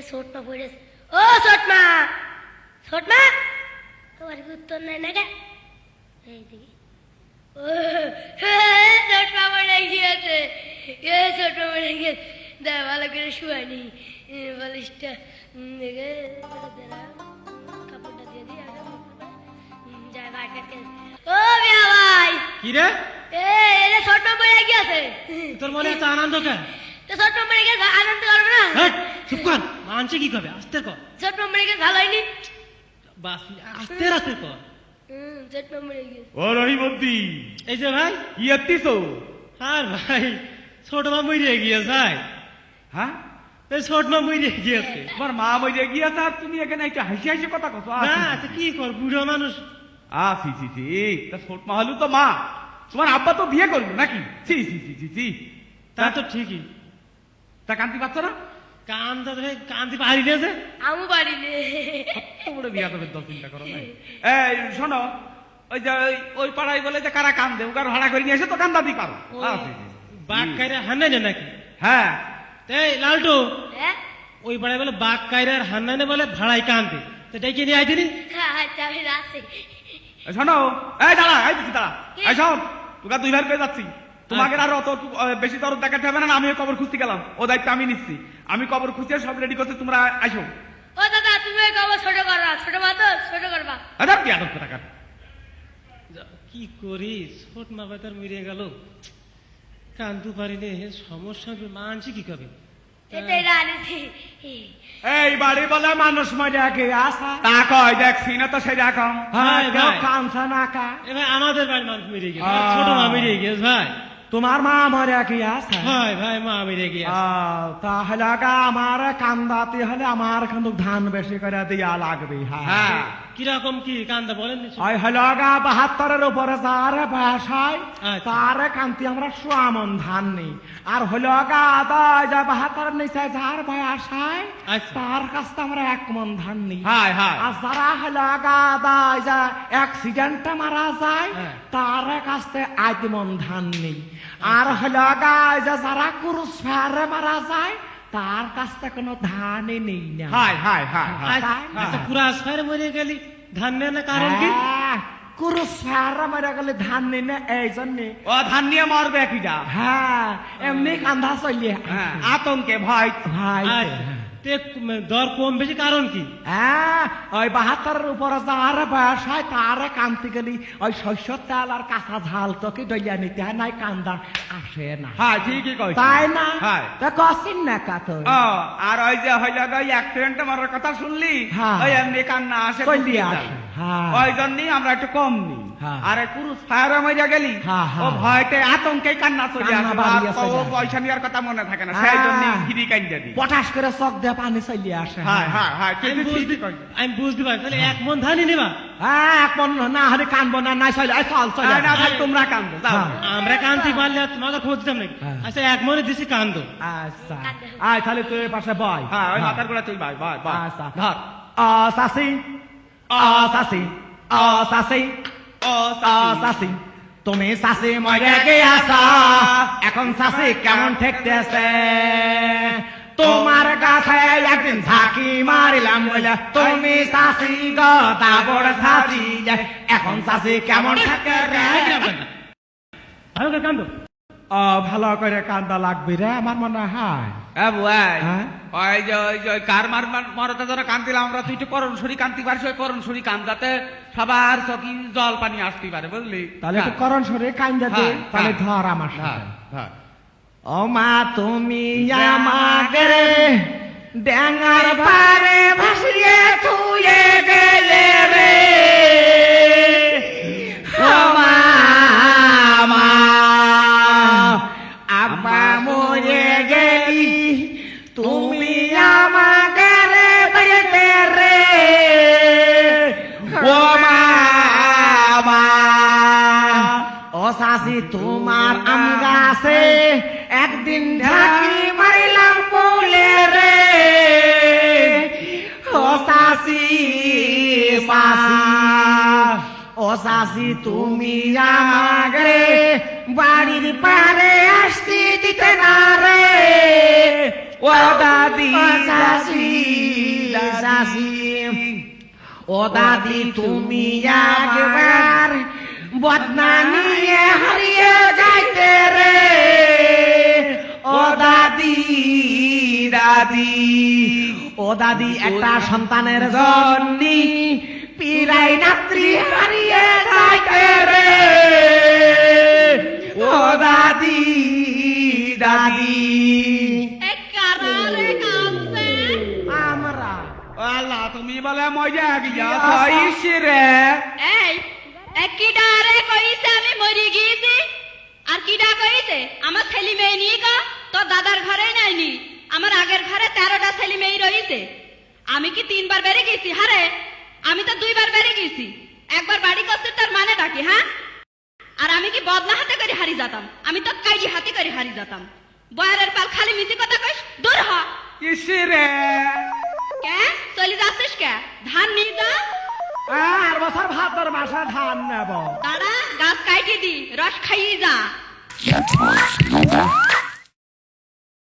ছোটমা পড়েছে। ও ছোটমা, ছোটমা তোমার কি উত্তর নাই না? এই দেখি ছোটমা পড়ে গিয়েছে, ছোটমা পড়ে গিয়েছে। দেখ ভালো করে শুয়ানি বালিশটা, কাপড়টা দিয়ে দিই যায় বাড়ি। ও মিয়া ভাই, কি রে এ ছোটমা পড়ে গিয়েছে। তোর মনে এত আনন্দ কেন? তো ছোটমা পড়ে গেছে, আনন্দ করবে না? চুপ কর, মানছে কি করবে? আস্তে কর। ছোটমা পড়ে গেছে, ভালো হয়নি? বাস আস্তে আস্তে কর। ছোটমা পড়ে গেছে। ও রহিমদ্দি, এই যে ভাই, কি এত্তিছো? আর ভাই ছোট মা মরিয়ে গিয়েছে ভাই। হ্যাঁ, এই ছোট মা মরিয়ে গিয়েছে। তোমার মা মরে গিয়েছে আর তুমি এখানে একটু হাসি হাসি কথা কছো? না আচ্ছা কি কর, বুড়ো মানুষ। সি সি সি, তা ছোট মা হলো তো মা, তোমার আব্বা তো বিয়ে করবে নাকি? সি সি সি সি সি, তা তো ঠিকই। তা কান্তি পাচ্ছ না? কান্দি পারি না যে। আমু বাড়ি নে তোমরা বিয়া দেবে দল চিন্তা করো না। এই শোনো, ওই যে ওই পাড়ায় বলে যে কারা কান্দে, ওকার ভাড়া করে নিয়ে এসে তো কান্দাদি পারো। বাঘ কায়রা হান্না না নাকি? হ্যাঁ, এই লালটু, হ্যাঁ ওই পাড়ায় বলে বাঘ কায়রার হান্না বলে ভাড়াই কান্দে, তো ডেকে নিয়ে আইতিনি। আচ্ছা আমি যাচ্ছি। শোনো, এই দাঁড়া, এই দিচ্ছি দাঁড়া, এই শোন, তোকে দুই ভাই পেয়ে যাচ্ছি। তোমাকে আর অত বেশি দরদ দেখাতে হবে না, আমিও কবর খুঁজতে গেলাম, ও দায়িত্ব আমি নিচ্ছি। আমি কবর খুঁজতে সব রেডি করতে, তোমরা আসো। ও দাদা তুমি ওই কবর ছোট করবা, ছোট মা তো ছোট করবা। আচ্ছা কি আদর টাকা কি করি, ছোট মা বেতার মরিয়ে গেল, কান্দু পারি নে, সমস্যা মানছি কি কবে? এটাই রানিছি। এই বাড়ি বলে মানুষ মরে গিয়ে আসা তা কয় দেখছি না তো সেরকম। ভাই, ভাই। কানসা নাকা এ ভাই আমাদের বাড়ির মানুষ মরিয়ে গেছে, ছোট মা মরিয়ে গেছে ভাই। তোমার মা মরে গিয়ে আসা? ভাই ভাই মা মরিয়ে গিয়ে। তাহলে আমার কান্দাতে হলে আমার কিন্তু ধান বেশি করে দিয়া লাগবে। হ্যাঁ, কিরকম কি কান্দা বলেন? ওই হলো 72-এর উপরে যার বাসায় আচ্ছা। তার কান্তি আমরা সোয়ামন ধান নেই। আর হলো আদায় যা 72-এর নিচে যার বাসায় আচ্ছা। তার কাছ থেকে আমরা 1 মণ ধান নেই। হাই হাই, আর যারা হলো আদায় যা অ্যাক্সিডেন্টে মারা যায় হ্যাঁ। তার কাছ থেকে 8 মণ ধান নেই। আর হলো গায় যা যারা কুরুস ফায়ারে মারা যায় তার কাছ থেকে কোনো ধানই নেই না। High high high high. আচ্ছা পুরা আসফারে মরিয়ে গেলি, ধান নেই না কারণ কি? কুরুস ফায়ারে মারা গেলে ধান নেই না এই জন্যে। ও ধান নিয়ে মরবে কিটা? হ্যাঁ, এমনি কান্দা চলিয়ে হ্যাঁ, আতঙ্কে ভয়। ভাই। আচ্ছা, তে দর কম বেশি কারণ কি? হ্যাঁ, ওই 72-এর উপরে যার বয়স হয় তার কানতে গেলি ওই শস্য তেল আর কাঁচা ঝাল তোকে দইয়া নিতে হয়, নাই কান্দা আসে না। হ্যাঁ ঠিকই কইছ। তাই না? হ্যাঁ। তা কসিন না কাতো। আর ওই যে হইল ওই অ্যাক্সিডেন্টে মরার কথা শুনলি, হ্যাঁ। ওই এমনি কান্না আসে, চলি বুঝলি আসে। না? হ্যাঁ। ওই জন্যই আমরা একটু কম নিই। হ্যাঁ। আর কুরুস ফায়ারে মরিয়া গেলি, হ্যাঁ, ও হ্যাঁ। ভয়তে আতঙ্কে কান্না চলে কান্না আসে, বাড়িয়ে আর চলে ও আসে। পয়সা নেওয়ার কথা মনে থাকে না, সেই জন্যই ফিরি কান্দা দিই। পটাশ করে চক দিয়ে পানি চলিয়ে আসে। হ্যাঁ হ্যাঁ হ্যাঁ, আমি কিন্তু বুঝতে ঠিকই কইছ। আমি বুঝতে পারি, তাহলে 1 মণ ধানই নেবা। হ্যাঁ, এক মন না হলে কানবো না, নাই চলে চল চলে। না ভাই, তোমরা কান্দো, যাও। হ্যাঁ। আমরা কান্তি পারলে আর তোমাকে খোঁজ দিতাম নাকি? হ্যাঁ। আচ্ছা 1 মণে দিছি কান্দো। আচ্ছা, আয় তাহলে তুই এর পাশে বয়। হ্যাঁ, ওই মাথার গোড়া তুই ভাই ভাই ভাই আচ্ছা। ধর। সাসি সাসি সাসি ও সাসি, তুমি সাসি মরে গিয়েছা, এখন সাসি কেমন ঠেকতেছে? তোমার কাছে একদিন ঝাঁকি মারিলাম বলে তুমি সাসি গো দাবড় সাজি, এখন সাসি কেমন ঠেকে রে? ভালো করে কান্দো। ভালো করে কান্দা লাগবে রে আমার মনে হয়। হ্যাঁ, ওই যে কার মরতে যারা কান্দিলাম আমরা, তুই একটু করণ সরি কান্তি পারিস, ওই করণ সরি কান্দাতে সবার চকি জল পানি আসতে পারে, বুঝলি? তাহলে একটু করণ সরে কান্দা দে, হ্যাঁ, তাহলে হ্যাঁ। ধর আমার সাথে। হ্যাঁ। ও মা তুমি আমাকে ড্যাঙার পারে ভাসিয়ে থুয়ে গেলে রে, ও মা আব্বা মরে গেলি, তুমি আমাকে বেঁচে রে, ও মা ও শাশি তোমার আম গাছে একদিন ঝাঁকি মারিলাম বলে রে, ও শাশি ও শাশি তুমি আমাকে বাড়ির পারে আসতে দিতে না রে, ও দাদি শাশি ও দাদি তুমি একবার বদনা নিয়ে হারিয়ে যাইতে রে, ও দাদি দাদি, ও দাদি একটা সন্তানের জন্য পিরাই নাত্রী হারিয়ে যাইতে রে, ও দাদি দাদি। আমরা আল্লাহ তুমি বলে মজা গিয়েছ রে। এই কিডা রে কইছে আমি মরি গিয়েছি, আর কিডা কইছে আমার ছেলে মেয়ে নিয়ে গা তোর দাদার ঘরে নাইনি, আমার আগের ঘরে 13টা ছেলে মেয়ে রইছে। আমি কি 3বার বেড়ে গেছি? হারে আমি তো 2বার বেড়ে গেছি। একবার বাড়ি করতে তার মানে ডাকি, হ্যাঁ? আর আমি কি বদলা হাতে করে হারি যেতাম? আমি তো কাইজি হাতে করে হারি যেতাম। বয়ারের পাল খালি মিছি কথা কইস, দূর হ। রে কে চলে যাচ্ছিস কে? ধান নিয়ে যা। আর বছর ভাদ্র মাসে ধান নেব। দাঁড়া, গাছ কাইটে দি, রস খাইয়ে যা।